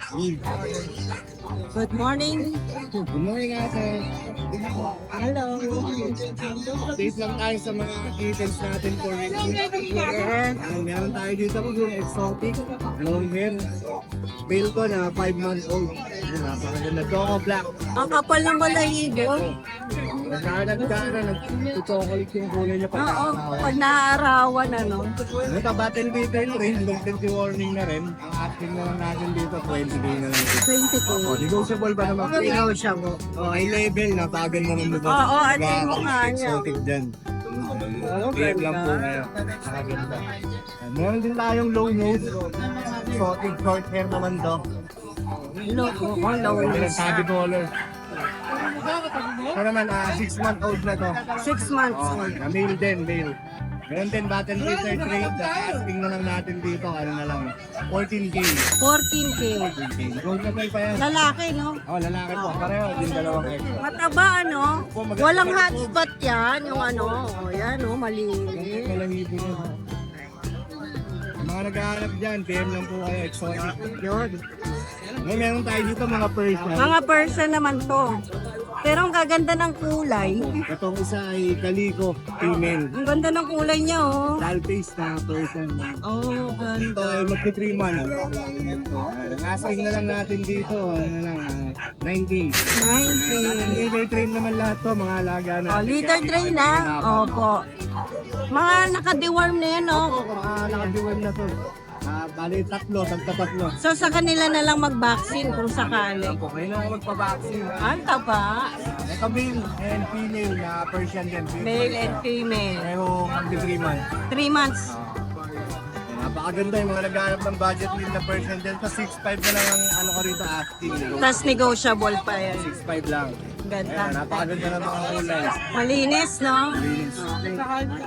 Good morning. Good morning, ate. Hello. Update lang tayo sa mga kittens natin for meron tayo dito yung exotic, long hair. Male ko na 5 months old. Napakaganda. Choco black. Ang kapal ng balahibo. Nag-chocolate yung kulay niya Oo, pag naaarawan, ano. Naka-battle beater na rin, long warning na rin. Ang asking na lang natin dito, 20k na lang. 22. Negotiable ba naman? Ikaw siya mo. High level, napaganda ng lugar. Oo, ano yung mukha niya? Exotic dyan. Game lang po ngayon. Nakaganda. Meron din tayong low nose. Exotic short hair naman to. Loko ko, low Meron tabi color. Ito naman, 6 month old na to. 6 months old. Male din, male. Meron din battle beater trade. Asking na lang natin dito, ano na lang. 14k. 14K. Gold na pa yan. Lalaki, no? Oh, lalaki po. Pareho, yung dalawang extra. Mataba, ano? Walang hotspot yan. Yung ano, o yan, o, malinis. Kalahibo nyo. Mga naghahanap dyan, PM lang po kayo, exotic. Yun. Meron tayo dito mga Persian. Mga person naman to. Pero ang gaganda ng kulay. Itong isa ay Calico, female. Ang ganda ng kulay niya, oh. Doll face na Persian. Oh, Ito ganda. ay magti 3 months. Asking na lang natin dito, ano lang, 9K. 9K. Leader train naman lahat to, mga alaga na. Oh, leader train na. Opo. Mga naka-deworm na yan, oh. Mga nakadiwan na to. Bali, tatlo. So sa kanila na lang mag-vaccine kung sakali. Okay na magpa-vaccine. Ang taba. Ito male and female na Persian din. Male and female. Pareho magti 3 months. 3 months. Napakaganda yung mga naghahanap ng budget din na Persian din. Tapos 6'5 na lang ang ano ko rito asking. Tapos negotiable pa yan. 6'5 lang. Ganda. Napakaganda na mga kulay. Malinis, no?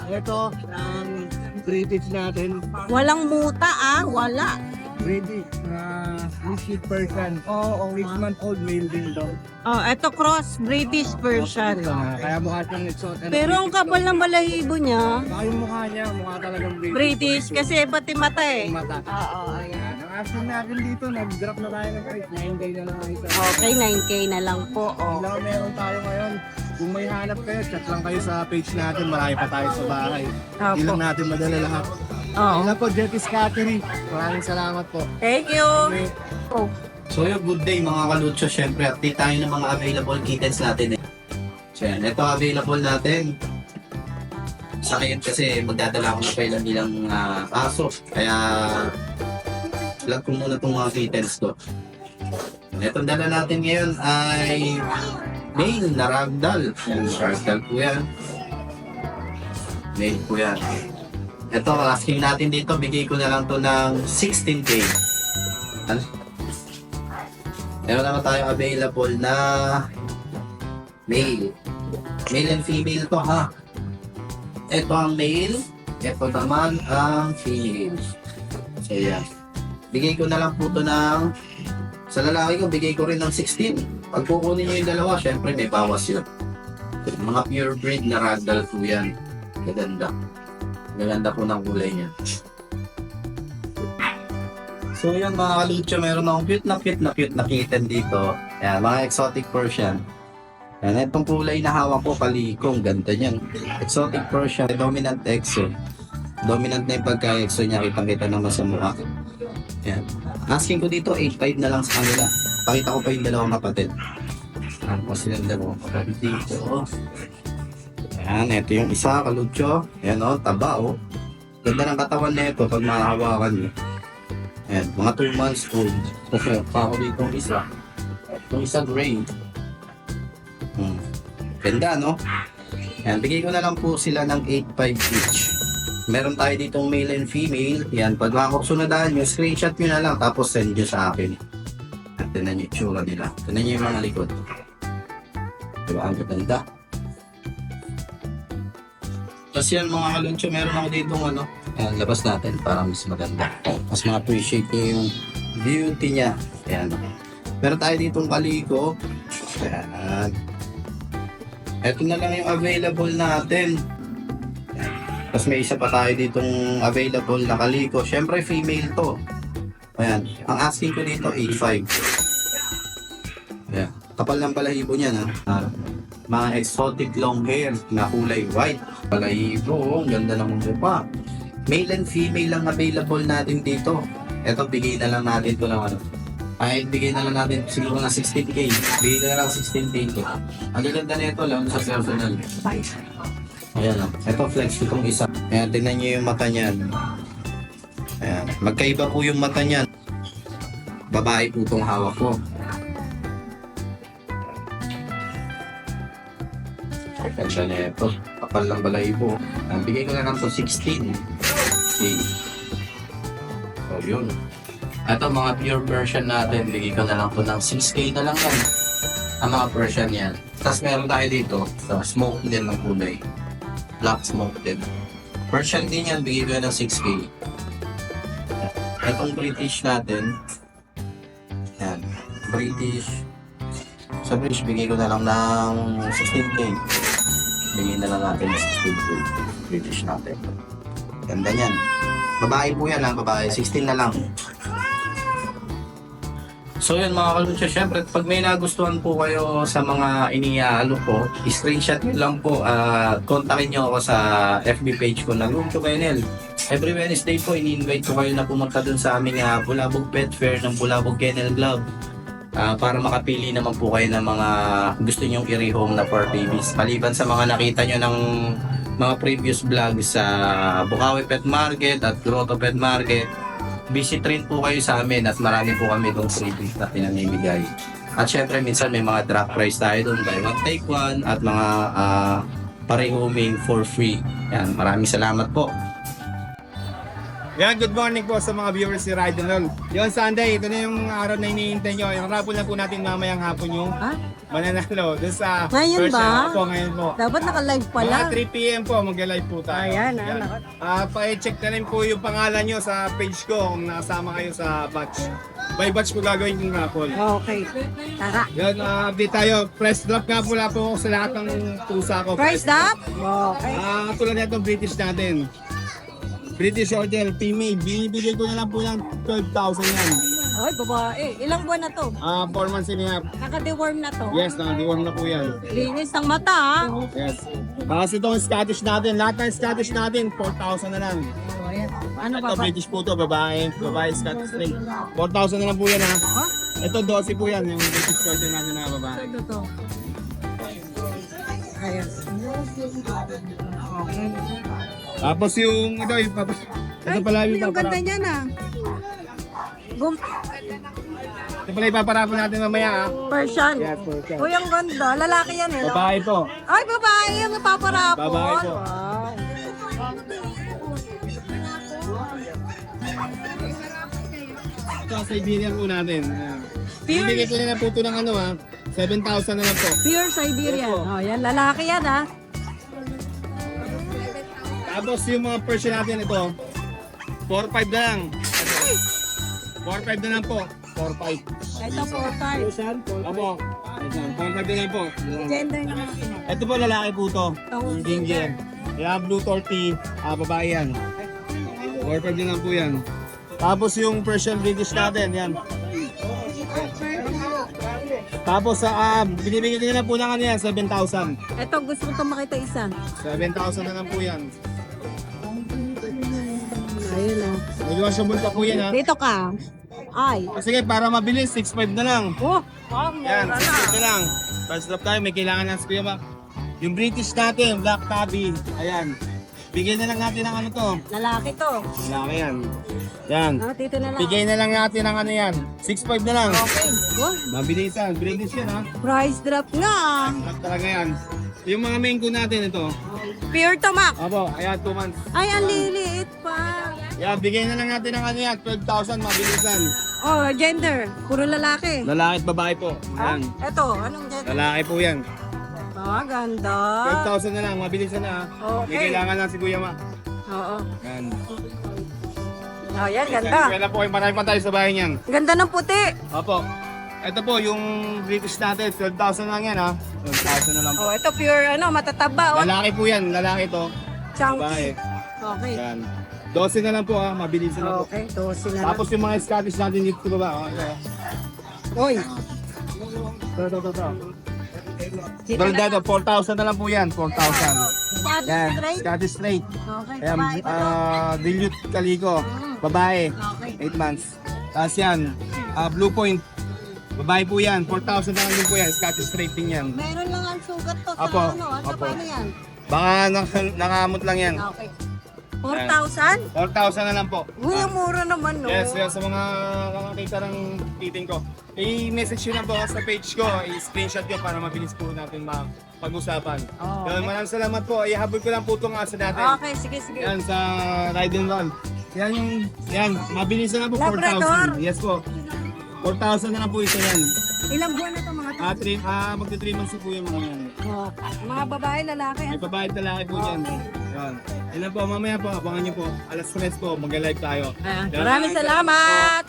Ito, ang British natin. Walang muta, ah. Wala. British na British Persian. Oo, 6 month old male din to. Oh, ito cross British version. Kaya mukha siyang exotic. Pero ang kapal ng balahibo niya, Saka yung mukha niya, mukha talagang British. British kasi pati mata eh. Yung mata. Oo, ayan. Ang asking natin dito, nag-drop na tayo ng price. 9K na lang ang isa. Okay, 9K na lang po. Oh. Ilang meron tayo ngayon. Kung may hanap kayo, chat lang kayo sa page natin. Marami pa tayo sa bahay. Hindi Opo. lang natin madala lahat. Oo. Ayun na po, Jetty's Cattery. Maraming salamat po. Thank you. Oh. So yun, good day mga kalutso. Siyempre, update tayo ng mga available kittens natin. So yan, ito available natin. Sa ngayon kasi magdadala ako ng kailan bilang aso. Kaya, vlog ko muna itong mga kittens ko. Itong dala natin ngayon ay male na ragdoll. Yan, ragdoll po yan. Male po yan. Ito, asking natin dito, bigay ko na lang to ng 16K. Ano? Meron naman tayo available na male. Male and female to ha. Ito ang male. Ito naman ang female. So yan. Bigay ko na lang po to ng sa lalaki ko, bigay ko rin ng 16. Pag kukunin nyo yung dalawa, syempre may bawas yun. Mga pure breed na ragdoll po yan. Gaganda. Gaganda po ng kulay niya. So yun mga kalutso, meron akong cute na kitten dito. Ayan, mga exotic Persian. Ayan, itong kulay na hawak ko, kalikong, ganda niyan. Exotic Persian, dominant exo. Dominant na yung pagka-exo niya, kitang-kita naman sa mukha. Ayan. Asking ko dito, 8.5 na lang sa kanila. Pakita ko pa yung dalawang kapatid. Ayan po silang dalawang kapatid dito. Ayan, ito yung isa, kalutso. Ayan o, taba o. Ganda ng katawan na ito pag makahawakan nyo. Ayan, mga 2 months old. Okay, pa ako dito yung isa. Yung isa gray. Ganda, no? Ayan, bigay ko na lang po sila ng 8.5 each. Meron tayo ditong male and female. Yan, pag makakapsunadahan nyo, screenshot nyo na lang tapos send nyo sa akin. At tinan nyo yung tsura nila. Tinan nyo yung mga likod. Diba, ang ganda. Tapos yan mga kaluncho, meron ako ditong ano. Ayan, labas natin para mas maganda. Mas ma-appreciate nyo yung beauty niya. Ayan. Meron tayo ditong kaliko. Ayan. Ito na lang yung available natin. Tapos may isa pa tayo ditong available na kaliko. Siyempre female to. Ayan. Ang asking ko dito, 8.5. Ayan. Kapal ng balahibo niya na. Mga exotic long hair na kulay white. Balahibo, ang ganda ng mukha. Male and female lang available natin dito. Ito, bigay na lang natin ito ng ano. Ay, bigay na lang natin siguro na 16K. Bigay na lang 16K ito. Ang ganda na ito lang sa personal. Ayan lang. Ito, flex itong isa. Ayan, tingnan nyo yung mata niyan. Ayan. Magkaiba po yung mata niyan. Babae po itong hawak ko. Ganda na ito. Kapal ng balahibo. Bigay ko na lang ito 16. Okay. So, yun. Ito mga pure version natin. Bigay ko na lang ito ng 6K na lang yan. Ang mga version yan. Tapos meron tayo dito. Smoke din ng kulay. Black smoke din. Version din yan. Bigay ko ng 6K. Itong British natin. Yan. British. Sa British, bigay ko na lang ng 16K. Bigay na lang natin ng 16K. British natin. Ganda niyan. Babae po yan ha, babae. 16 na lang. So yun mga kalunsya, syempre pag may nagustuhan po kayo sa mga iniaalok ko, screenshot nyo lang po at kontakin nyo ako sa FB page ko na Lucho Kennel. Every Wednesday po, ini-invite ko kayo na pumunta dun sa aming Bulabog Pet Fair ng Bulabog Kennel Club. Para makapili naman po kayo ng mga gusto nyong i-rehome na for babies. Maliban sa mga nakita nyo ng mga previous vlogs sa Bukawi Pet Market at Grotto Pet Market, visit rin po kayo sa amin at marami po kami itong freebies na pinamimigay. At syempre minsan may mga drop price tayo doon, buy one take one at mga parehoming for free. Yan, maraming salamat po. Yan, good morning po sa mga viewers ni Ride and Roll. Yon Sunday, ito na yung araw na iniintay nyo. Yung raffle na po natin mamayang hapon yung mananalo. Doon sa Ngayon first ba? po, ngayon po. Dapat naka-live pala. Mga 3 p.m. po, mag-live po tayo. Ayan, pa-check na rin po yung pangalan nyo sa page ko kung nakasama kayo sa batch. By batch po gagawin yung raffle. Okay. Tara. Yan, update tayo. Press drop nga po lang po ako sa lahat ng pusa ko. Price up? Okay. Tulad na itong British natin. British Hotel, female. Binibigay ko na lang po ng 12,000 yan. Ay, babae. Ilang buwan na to? 4 months and a half. Naka-deworm na to? Yes, nakadiwang na po yan. Linis ng mata, ha? Yes. Tapos itong Scottish natin, lahat ng Scottish natin, 4,000 na lang. Oh, ayan. Ano Ito ba ba? British po to, babae Scottish string. 4,000 na lang po yan ha. Ito 12 po yan, yung British Hotel natin na babae. Ito to. Ayan. Okay. Tapos yung ito, ito pala yung Ang ganda niya na. Ito pala ipaparapon natin mamaya ha. Persian. Yes, Persian. Uy, ang ganda. Lalaki yan eh. no? Babae po. Ay, babae. Yung ipaparapon. Babae po. Wow. Ito ang Siberian po natin. Pure, Bibigay ko na po ito ng ano ha. 7,000 na lang po. pure Siberian. Yes, po. Oh, yan. Lalaki yan, ha? Tapos yung mga Persian natin ito, 4,500 na lang. 4,500 na lang po. 4,500. Ito, 4-5. Opo. 4,500 na lang po. Gender naman. Ito po lalaki po to. Yung Ginger. Kaya blue torty, babae yan. 4,500 na lang po yan. Tapos yung Persian British natin, yan. Tapos binibigyan ko na po ng ano yan, 7,000. Ito, gusto ko makita isa. 7,000 na lang po yan. Ayun, oh. Negotiable pa po yan ha. Dito ka. Ay. Sige, para mabilis, 6,500 na lang. Oh, Yan, 6,500 na lang. First drop tayo, may kailangan ng Kuya Mac. Yung British natin, Black Tabby. Ayan. Bigyan na lang natin ng ano to. lalaki to. Lalaki yan. Yan. Ah, dito na lang. Bigay na lang natin ng ano yan. 6,500 na lang. Okay. Oh, Mabilisan. British yan ha. price drop nga. Black talaga yan. Yung mga main ko natin ito. Pure to, Mac. Abo, ayan 2 months. Ay, ang liliit pa. Yan, bigay na lang natin ng ano yan. 12,000 mabilisan. Oh, gender. Puro lalaki. Lalaki at babae po. Ah, Yan. eto, anong gender? Lalaki po yan. Ah, ganda. 12,000 na lang, mabilisan na ha. May Okay. kailangan lang si Kuya Ma. Oo. Yan. Oh, yan, ganda. Kaya po, marami pa tayo sa bahay niyan. Ganda ng puti. Opo. Ito po, yung British natin, 12,000 lang yan ha. 12,000 na lang po. Oh, ito pure, matataba. Oh. Lalaki po yan, lalaki to. Chunky. Babae. Okay. Yan. 12 na lang po ha, mabilis na po. Okay, 12 na lang. Tapos yung mga Scottish natin dito sa baba. Oy, Ito dito, 4,000 na lang po yan, 4,000. Yan, straight. Scottish straight. Okay, Ayan, babae pa to. dilute kaliko, babae, Okay. 8 months. Tapos yan, Blue Point, babae po yan, 4,000 na lang din po yan, Scottish straight din yan. Meron lang ang sugat to sa Apo, ano, sa apo. paano yan? Baka nakamot lang yan. Okay. 4,000? 4,000 na lang po. Uy, ang mura naman, no? Yes, yes, sa mga nakakita ng titing ko. I-message nyo na po sa page ko, i-screenshot nyo para mabilis po natin pag-usapan. Oh, Yun, maraming salamat po. Ihabol ko lang po itong asa natin. Okay, sige, sige. Yan sa ride and roll. Yan, mabilis na lang po, Labrador. 4,000. Yes po. 4,000 na lang po ito yan. Ilang buwan na to mga to? Magti-3 months po yung mga yan. Oh, mga babae, lalaki. May babae at lalaki po dyan. Yan. Ilan po, mamaya po, abangan nyo po. Alas 3 po, mag-live tayo. Yan. Maraming salamat!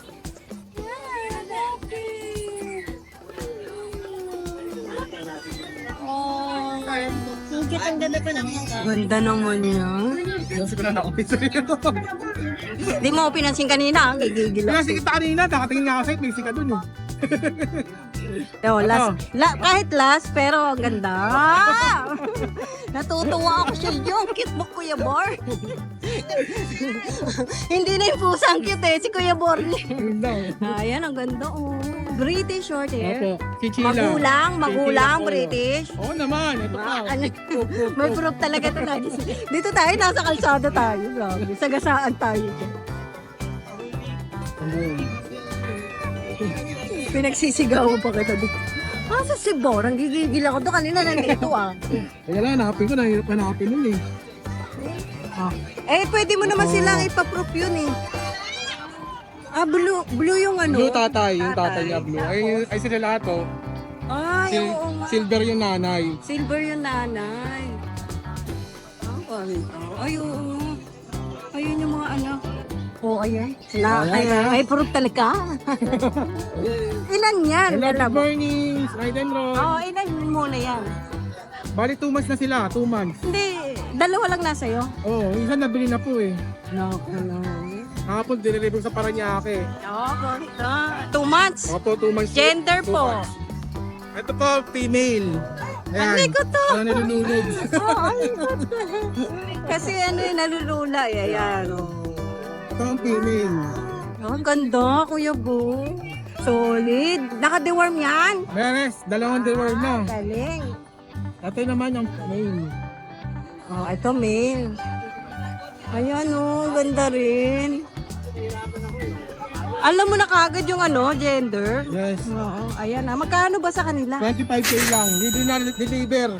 Ang ganda naman niya. Kasi ko na na-office ito. Di mo ako pinansin kanina, gigigil ako. Kasi kita kanina, nakatingin nga ako sa'yo, may sika dun eh. Yo, kahit last, pero ang ganda. Natutuwa ako sa iyo. Ang cute mo, Kuya Bor. Hindi na yung pusang cute eh, si Kuya Bor. Ayan, ang ganda oh. British short hair. Magulang, British. Oo naman, ito pa. May proof talaga ito na. Dito tayo, nasa kalsada tayo. Grabe. Sagasaan tayo. Pinagsisigaw pa kita dito. Asa si Bor? Ang gigigil ako doon. Kanina nandito ah. Kaya lang, hanapin ko, nahirap hanapin nun eh. Eh, pwede mo naman silang ipaproof yun eh. Ah, blue yung ano? Blue tatay, yung tatay niya blue. Ay sila lahat oh. Ay, oo nga. Silver yung nanay. Silver yung nanay. Ay, oo nga. Ayun yung mga anak. Oo, ayan. Ay, proof talaga. Ilan yan? Good morning, ride and roll. Oo, ilan muna yan? Bali 2 months na sila, 2 months. Hindi, dalawa lang nasa iyo. Oo, isa nabili na po eh. No. Kahapon, dinilibre sa Paranaque. Oo, ganda. 2 months. Opo, 2 months. Gender 2 po. months. Ito po, female. Ang likod to. Ano nalulunod? Oo, ang likod to. Kasi ano yung nalulula. Ayan. Ito ang female. Oh, ang ganda, Kuya Bo. Solid. Naka-deworm yan. Meres, 2 deworm na. Galing. Ito naman yung male. Oh, ito male. Ayan oh, ganda rin. Alam mo na kagad yung ano, gender? Yes. Oo, ayan ah. Magkano ba sa kanila? 25K lang. Libre na deliver.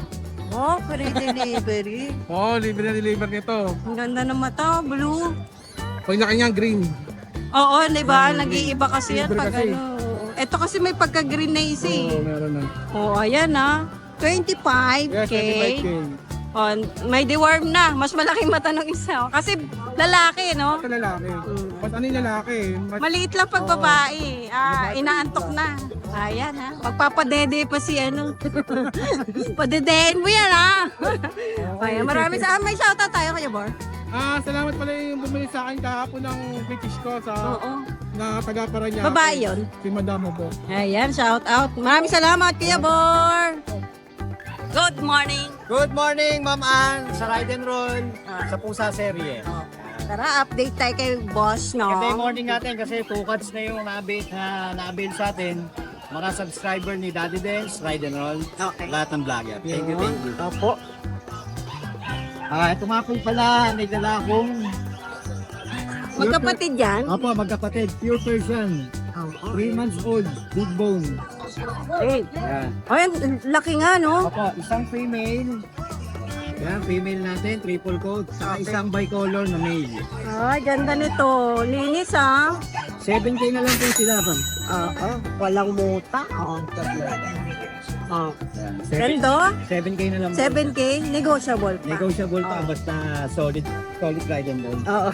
Oh, free delivery. Oo, libre na deliver nito. Ang ganda ng mata, blue. Pag laki niya, green. Oo, di ba? Nag-iiba kasi yan Silver pag kasi. ano. Ito kasi may pagka-green na isa Oo, eh. meron na. Oh, ayan ah. Yes, 25K. 25K. Oh, may deworm na. Mas malaking mata ng isa. Kasi lalaki, no? Ito lalaki. Mas ano yung lalaki? Maliit lang pag babae. Ah, inaantok na. Ayan ha. Magpapadede pa si ano. Padedehin mo yan ha. Ayan, marami sa may shoutout tayo kaya Bor. Salamat pala yung bumili sa akin kahapon ng British ko sa Oo. na taga-Paranaque. Babae yun. Si Madam po. Ayan, shoutout. Maraming salamat Kuya Bor. Good morning. Good morning, Ma'am Ann, sa Ride and Roll, sa Pusa Serye. Tara, update tayo kay boss, no? Good morning natin kasi 2 cuts na yung na-avail sa atin. Mga subscriber ni Daddy Dance, Ride and Roll, Okay. lahat ng vlogger. Thank you, thank you. Opo. Ito nga po pala, may dala akong Magkapatid yan? Opo, magkapatid, pure Persian, 3 months old, big bone. Hey. Yan. Ayan, laki nga, no? Opo, isang female. Yan, female natin, triple coat. Saka isang bicolor na male. Ay, ganda nito. Linis, ha? 7K na lang po sila. Oo. Walang muta. Oo. Oo. Yan, Ganda. 7K na lang po. 7K, negotiable pa. Negotiable pa, basta solid ride and roll. Oo.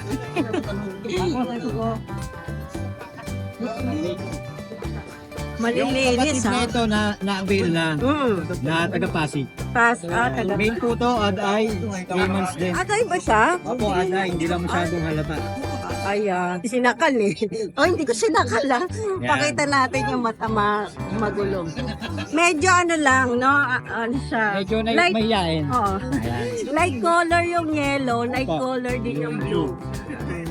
Yung Malilinis, kapatid na ha? ito na-avail na, na taga-Pasig. Taga. Main po to, Ad-Eye, 3 months din. Atay ba siya? Opo, Ad-Eye, hindi lang masyadong halata. Ayan, sinakal eh. Oh, hindi ko sinakal ah. Yan. Pakita natin yung mata magulong. Medyo ano lang, no? Ano siya? Medyo na Light, mahiyain. oh. Ayan. Light color yung yellow, light Opo. color din yung blue.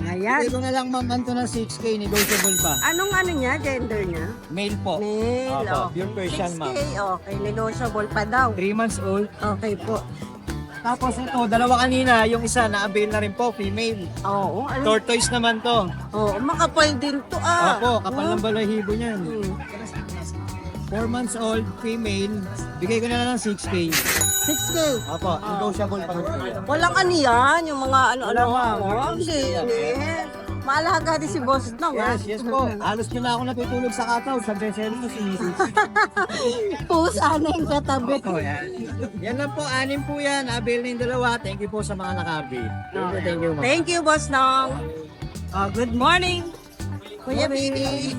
Ayan. Ito na lang ma'am, to ng 6K, negotiable pa. Anong ano niya, gender niya? Male po. Male, Opo, oh. pure Persian 6K, ma'am. okay. Negotiable pa daw. 3 months old. Okay po. Tapos ito, dalawa kanina, yung isa na-avail na rin po, female. Oo, ano? Tortoise naman to. Oo, makapal din to ah. Opo, kapal ng balahibo niyan. Hmm. 4 months old, female. Bigay ko na lang ng 6K. 6K. Opo, negotiable pa. Walang ano yan, yung mga ano-ano. Wala, ma'am. Oh, maalaga din si boss no, Yes po. Halos nyo na ako natutulog sa kataw. Sa beselo mo si Mrs. Pusa na yung katabi. Opo, yan. Yan lang po, 6 po yan. Avail na yung dalawa. Thank you po sa mga nakabi. Thank you, ma'am. Thank you, boss Nong. Good morning. Kuya Bibi.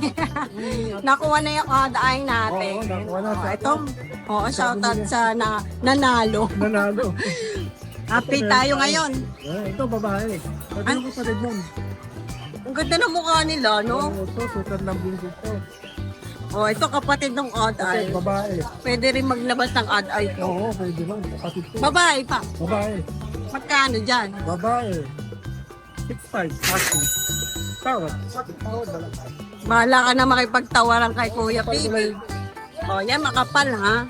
Nakuha na yung kadaing natin. Oo, nakuha na. Ito, shoutout sa nanalo. Nanalo. Happy tayo ngayon. Ito, babae. Sabi ko pa rin nun. Ang ganda ng mukha nila, no? Ito, sukat ng bingkit to. Oh, ito kapatid ng odd eye. Babae. Pwede rin maglabas ng odd eye to. Oo, pwede man. Kapatid ko. Babae pa. Babae. Magkano dyan? Babae. 6'5". Asking. Tawad. Bahala ka na makipagtawaran kay Kuya Pibi. Oh, yan, makapal, ha?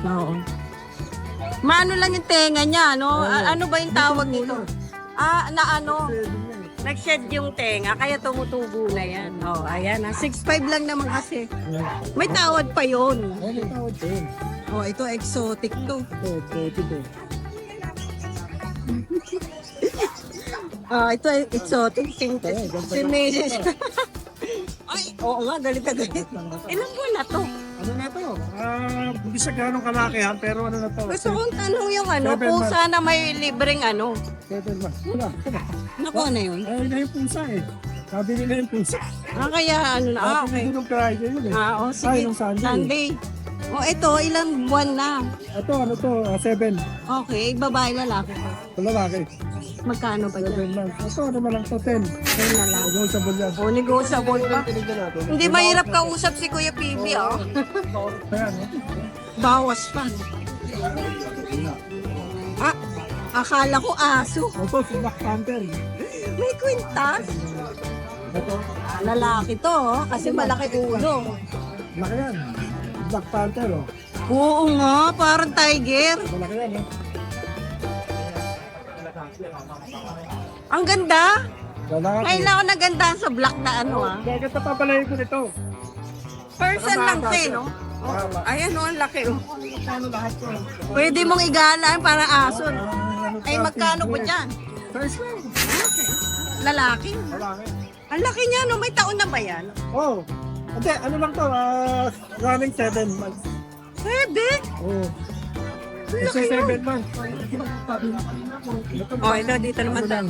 Oo. Maano lang yung tenga niya, no? Ano ba yung tawag nito? Na ano? Nag-shed yung tenga, kaya tumutubo na yan. Oh, ayan, ha? 6'5 lang naman kasi. May tawad pa yun. May tawad din. Oh, ito exotic to. Ito. Ito exotic. Si Mrs. Ay, oo nga, galit na galit. Ilang buwan na to? Ano na to? Hindi siya ganong kalakihan, pero ano na to? Gusto kong tanong yung ano, 7 pusa na may libreng ano. 7 months. Wala. Nakuha na yun? Ay, na yung pusa eh. Sabi nila yung pusa. Kaya ano na, okay. Sabi nung Friday yun eh. Oh, sige. Nung Sunday. Sunday. Ito, ilang buwan na? Ito, ano to? 7. Okay, babae lalaki ko. Lalaki. Magkano ba 7 dyan? months. Ito, ano na lang to? 10. Ayun na lang. Negotiable yan. Negotiable pa. Hindi mahirap kausap si Kuya Pibi, oh. Ayan, eh. Bawas pa. Akala ko aso. Ito, si Black Panther. May kwintas. Ito, Lalaki to, oh, kasi malaki ulo. laki yan. Black Panther, oh. Oo nga, parang tiger. Malaki yan, eh. Ang ganda. Lalaki. Ngayon lang ako nagandahan sa black na ano ah. Bakit napapalayin ko nito? Person lang siya, eh, no? Ayan, oh, ang laki. Oh. Ano lahat to? Pwede mong igalaan para aso. No? Ay, magkano po dyan? First lang. Lalaki. Lalaki. Ang laki niya, no? May taon na ba yan? Oh. Hindi, ano lang to? Running 7 months. Pwede. Oh. Ang Kasi laki 7 months. Oh, ito, dito naman tayo.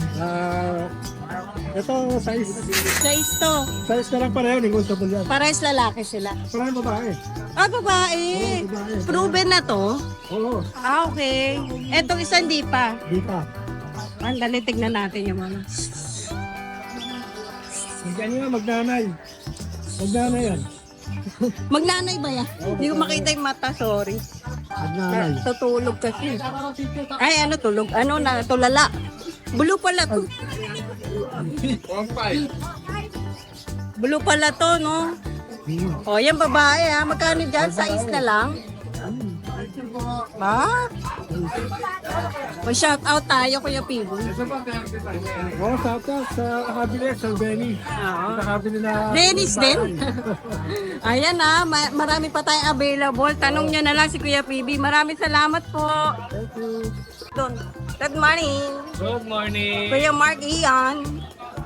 Ito, size. Size to. Size na lang pareho, negotiable yan. Parehas lalaki sila. Parang babae. Babae. Babae. Proven na to? Oo. Okay. Etong isa hindi pa. Di pa. Ang dali, tignan natin yung mga. Hanggang nyo magnanay. Magnanay yan. Magnanay ba yan? Hindi ko makita yung mata, sorry. Magnanay. Tutulog kasi. Ay, ano tulog? Ano na, tulala. Blue pala to. Blue pala to, no? O, yan babae ha. Magkano dyan? Size na lang? Ha? Shout out tayo, Kuya Pibo. Oo, tapos sa kabili, sa Benny. Sa kabili na... Dennis din. Ayan na, marami pa tayong available. Tanong nyo na lang si Kuya Pibi. Maraming salamat po. Doon. Good morning. Good morning. Kuya Mark Ian.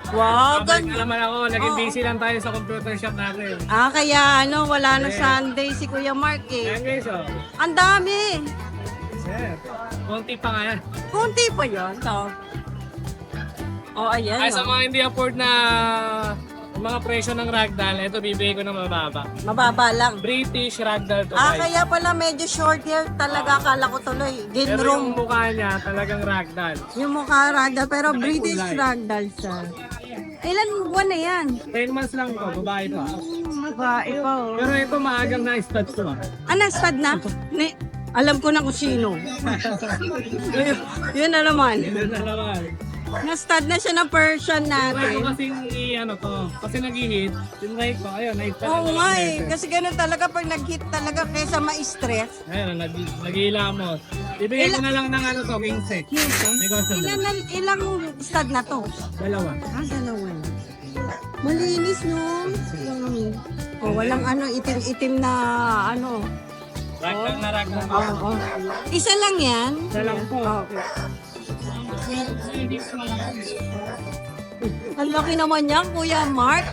Wow, Babalik ganda. na naman ako. Naging busy lang tayo sa computer shop natin. Kaya ano, wala na Sunday si Kuya Mark Ayan eh. guys, oh. Ang dami. Konti pa nga yan. Kunti pa yan. So. Oh, ayan. Ay, sa oh. mga hindi afford na Yung mga presyo ng ragdoll, ito bibigay ko ng mababa. Mababa lang. British ragdoll to Ah, buy. kaya pala medyo short hair talaga. Akala ko tuloy. Pero yung Ginrong. mukha niya talagang ragdoll. Yung mukha ragdoll, pero May British kulay. ragdoll siya. Ilan buwan na yan? 10 months lang to, babae to. Babae pa oh. Pero ito maagang na-stud to. Stud na? Alam ko na kung sino. Yun na naman. Yun na naman. Na-stud na siya ng Persian Try ko natin. kasi ano to, kasi nag-hit, tinry ko, ayun, na-hit Oo nga eh. Kasi ganun talaga pag nag-hit talaga kesa ma-stress. Ayun, nag-hilamos. Ibigay ko na lang ng ano to, 15. Negosyo na. Ilang stud na to? Dalawa. Dalawa. Malinis no? Oh, walang ano, itim-itim na ano. Ragdoll na ragdoll. Oo. Isa lang yan? Isa lang po. Ang laki naman yan, Kuya Mark.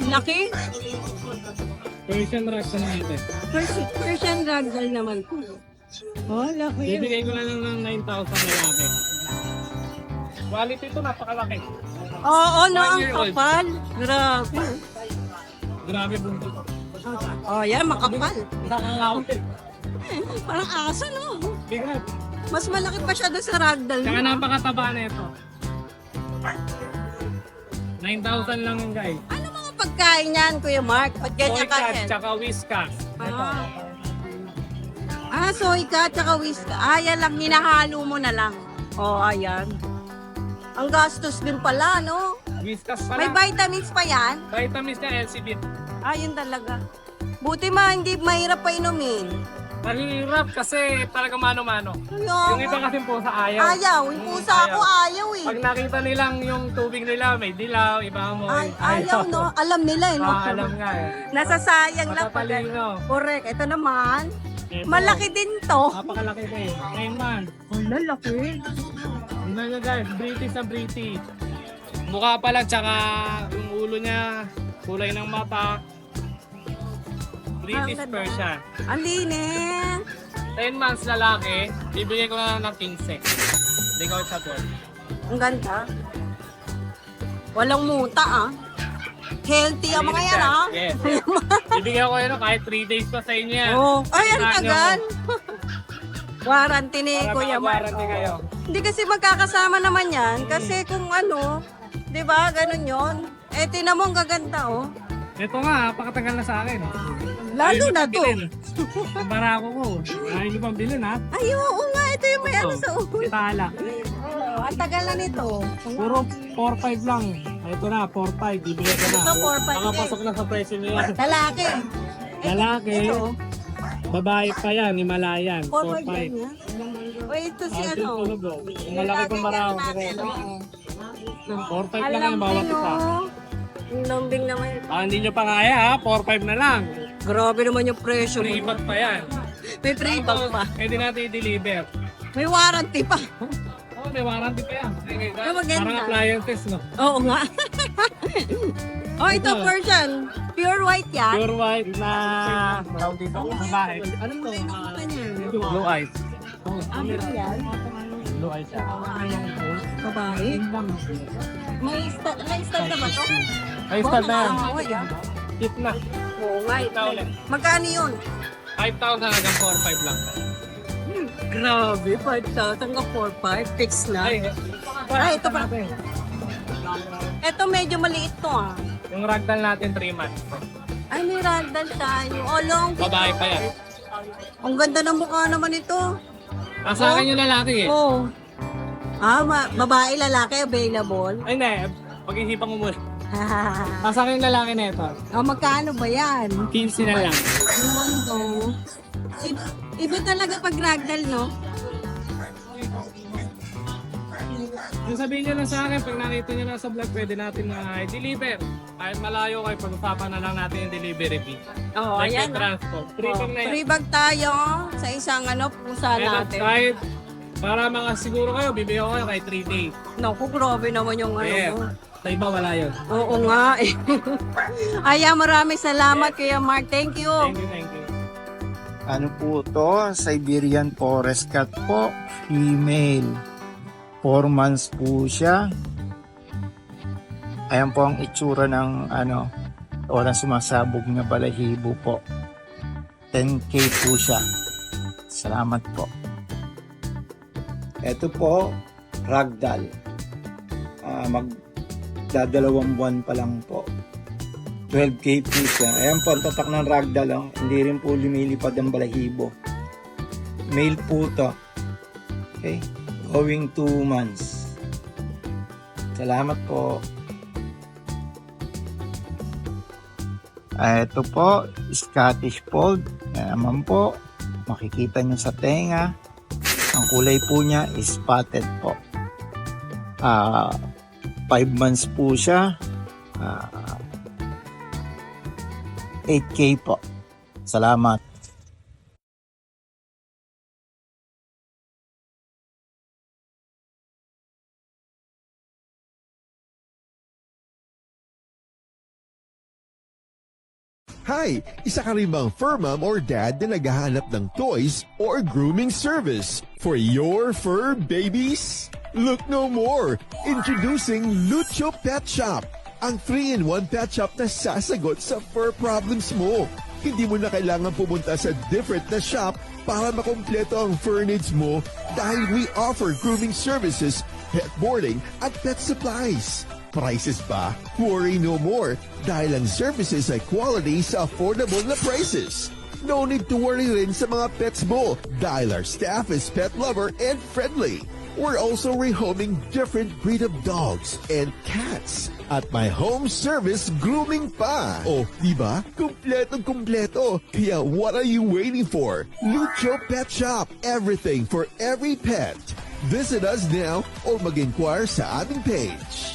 Laki. Persian ragdoll natin. Persian ragdoll naman. Oh, laki. Bibigay ko na lang ng 9,000 na laki. Quality ito, napakalaki. Oo, no, 1 ang year old. kapal. Grabe. Grabe bunto. Oh, yan, makapal. Nakakawin. Parang aso, no? Bigat. Mas malaki pa siya doon sa ragdoll. Tsaka no? napakataba na ito. 9,000 lang yung guys. Ano mga pagkain yan, Kuya Mark? Ba't ganyan Soy cat, ka tsaka whiskas. Ito. Soy cat, tsaka whisk. Yan lang, hinahalo mo na lang. Oh, ayan. Ang gastos din pala, no? Whiskas May pala. vitamins pa yan? Vitamins na LCB. Yun talaga. Buti hindi mahirap pa inumin. Mahirap kasi talaga mano-mano. Yung iba kasi po sa ayaw. Ayaw. Yung pusa ako, ayaw eh. Pag nakita nilang yung tubig nila, may dilaw, iba mo. Ayaw, no? Alam nila eh, no? Alam nga eh. Nasasayang lang. Matatalino. Correct. Ito naman, Ito. malaki din to. Napakalaki ko eh. 9 months. Lalaki. Tingnan nyo guys, British na British. Mukha pa lang, tsaka yung ulo niya, kulay ng mata. British Ang ganda. Persian. Ang linis. 10 months lalaki, bibigay ko na lang ng 15. Hindi ko sa board. Ang ganda. Walang muta Healthy ang mga yan Yes. Bibigyan ko yun kahit 3 days pa sa inyo yan. Oh, ay, ang Kita nyo. tagal. Warranty ni Para Kuya Mark. makawarranty kayo. Hindi kasi magkakasama naman yan. Kasi kung ano, di ba, ganun yon. Tinan mo, ang gaganda, oh. Ito nga, pakatagal na sa akin. Lalo na to. Ang barako ko. Ayaw nyo pang bilhin ha? Ay, oo nga, ito yung may ano sa ulo. Tala. Ang tagal na nito. Puro 4-5 lang. Ito na, 4-5. Bibigyan ko na. Ito, 4-5 Nakapasok na sa presyo niya. Lalaki. Lalaki. Ito, Babae pa yan, Himalayan. 4-5 yan 4-5. yan. O, ito si Ah, ano. tulog oh. Yung malaki pang barako. 4-5 lang yan, bawat isa. Ang lambing naman. Hindi nyo pa kaya ha, 4-5 na lang. Grabe naman yung presyo mo. Free bag pa yan. May free bag pa. Pwede natin i-deliver. May warranty pa. Oh, may warranty pa yan. Ay, maganda. Parang appliances, no? Oo nga. Oh, ito Persian. Pure white yan. Pure white na tawag dito. Babae. Ano to? Blue eyes. Ano yan? Blue eyes siya. Babae. May stud na ba to? Ay, start na yan. Oo, yan. Hit na. Oo nga. Na ulit. Magkano yun? 5,000 hanggang 4,500 lang. Grabe, 5,000 ka 4,500. Fix na. Ay, ito pa. Ito medyo maliit to Yung ragdoll natin 3 months. Ay, may ragdoll tayo. Long. Babae pa yan. Ang ganda ng mukha naman ito. Sa akin yung lalaki eh. Oo. Babae, lalaki, available. Ay, hindi. Pag-isipan ko muna. Sa akin yung lalaki na ito. Magkano ba yan? 15 na lang. Oh. Iba talaga pag ragdoll, no? Yung sabihin nyo lang sa akin, pag nakita nyo na sa vlog, pwede natin na i-deliver. Kahit malayo kayo, pag-usapan na lang natin yung delivery fee. Oo, Like ayan. the transport. Free bag na yan. Free bag tayo sa isang pusa Kaya natin. kahit para makasiguro kayo, bibigyan ko kayo kahit 3 days. Naku, grabe naman yung Yeah. mo. Sa iba wala yun. Oo nga eh. Aya, maraming salamat Kuya Mark. Thank you. Thank you, thank you. Ano po to? Siberian Forest Cat po. Female. 4 months po siya. Ayan po ang itsura ng walang sumasabog na balahibo po. 10K po siya. Salamat po. Ito po, ragdoll. Magdadalawang buwan pa lang po. 12K po siya. Ayan po ang tatak ng ragdoll. Oh. Hindi rin po lumilipad ang balahibo. Male po to. Okay. Going 2 months. Salamat po. Ito po, Scottish Fold. Yan naman po. Makikita nyo sa tenga. Ang kulay po niya is spotted po. 5 months po siya. 8K po. Salamat. Hi! Isa ka rin bang fur mom or dad na naghahanap ng toys or grooming service for your fur babies? Look no more! Introducing Lucho Pet Shop, ang 3-in-1 pet shop na sasagot sa fur problems mo. Hindi mo na kailangan pumunta sa different na shop para makumpleto ang fur needs mo dahil we offer grooming services, pet boarding, at pet supplies. Prices ba? Worry no more dahil ang services ay quality sa affordable na prices. No need to worry rin sa mga pets mo dahil our staff is pet lover and friendly. We're also rehoming different breed of dogs and cats at my home service grooming pa. Oh, diba? Kumpletong-kumpleto. Kaya what are you waiting for? Lucho Pet Shop. Everything for every pet. Visit us now or mag-inquire sa aming page.